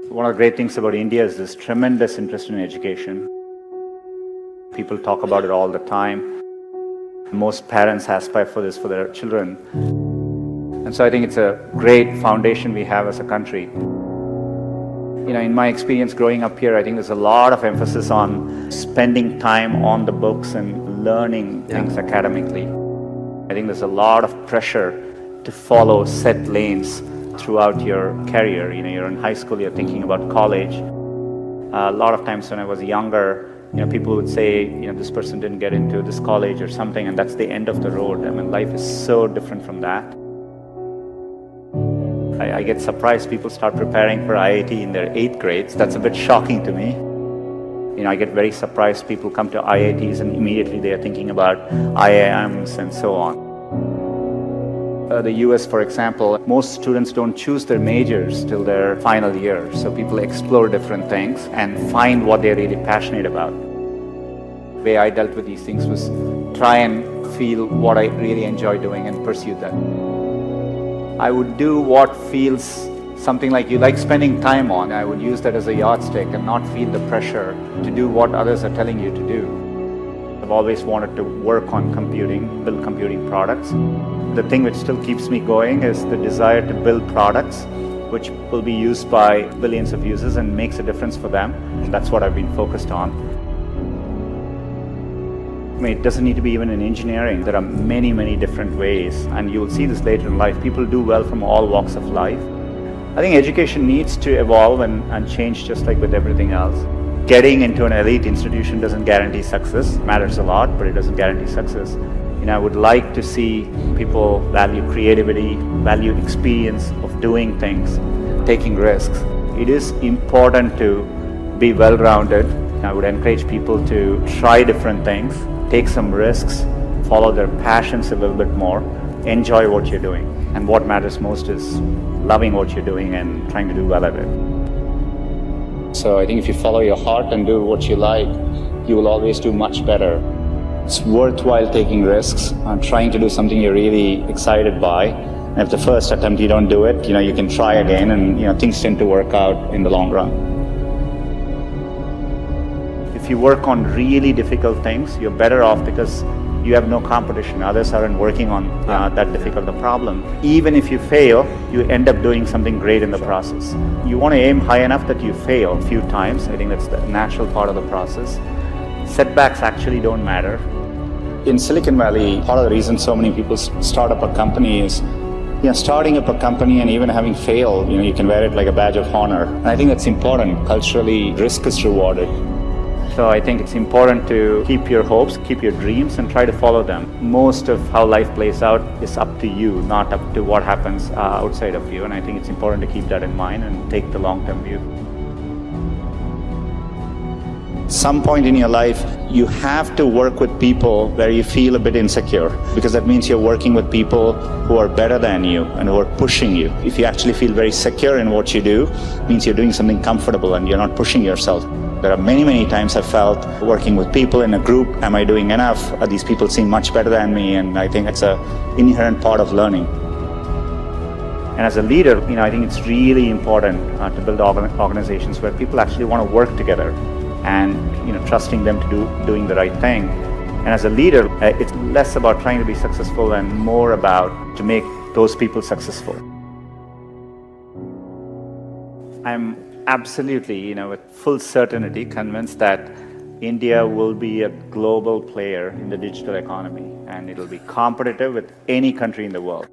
One of the great things about India is this tremendous interest in education. People talk about it all the time. Most parents aspire for this for their children. And so I think it's a great foundation we have as a country. In my experience growing up here, I think there's a lot of emphasis on spending time on the books and learning things academically. I think there's a lot of pressure to follow set lanes throughout your career. You're in high school, you're thinking about college. A lot of times when I was younger, people would say, this person didn't get into this college or something, and that's the end of the road. I mean, life is so different from that. I get surprised people start preparing for IIT in their 8th grades. That's a bit shocking to me. I get very surprised people come to IITs and immediately they are thinking about IIMs and so on. The US, for example, most students don't choose their majors till their final year. So people explore different things and find what they're really passionate about. The way I dealt with these things was try and feel what I really enjoy doing and pursue that. I would do what feels something like you like spending time on. I would use that as a yardstick and not feel the pressure to do what others are telling you to do. I've always wanted to work on computing, build computing products. The thing which still keeps me going is the desire to build products which will be used by billions of users and makes a difference for them. That's what I've been focused on. It doesn't need to be even in engineering. There are many, many different ways, and you will see this later in life. People do well from all walks of life. I think education needs to evolve and change just like with everything else. Getting into an elite institution doesn't guarantee success. It matters a lot, but it doesn't guarantee success. I would like to see people value creativity, value experience of doing things, taking risks. It is important to be well-rounded. I would encourage people to try different things, take some risks, follow their passions a little bit more, enjoy what you're doing. And what matters most is loving what you're doing and trying to do well at it. So I think if you follow your heart and do what you like, you will always do much better. It's worthwhile taking risks and trying to do something you're really excited by. And if the first attempt you don't do it, you can try again, and things tend to work out in the long run. If you work on really difficult things, you're better off because you have no competition. Others aren't working on that difficult a problem. Even if you fail, you end up doing something great in the process. You want to aim high enough that you fail a few times. I think that's the natural part of the process. Setbacks actually don't matter. In Silicon Valley, part of the reason so many people start up a company is starting up a company and even having failed, you can wear it like a badge of honor. And I think that's important. Culturally, risk is rewarded. So I think it's important to keep your hopes, keep your dreams, and try to follow them. Most of how life plays out is up to you, not up to what happens outside of you. And I think it's important to keep that in mind and take the long-term view. Some point in your life, you have to work with people where you feel a bit insecure, because that means you're working with people who are better than you and who are pushing you. If you actually feel very secure in what you do, it means you're doing something comfortable and you're not pushing yourself. There are many, many times I've felt working with people in a group, am I doing enough? These people seem much better than me, and I think it's an inherent part of learning. And as a leader, I think it's really important to build organizations where people actually want to work together and trusting them to doing the right thing. And as a leader, it's less about trying to be successful and more about to make those people successful. I'm absolutely, with full certainty convinced that India will be a global player in the digital economy, and it'll be competitive with any country in the world.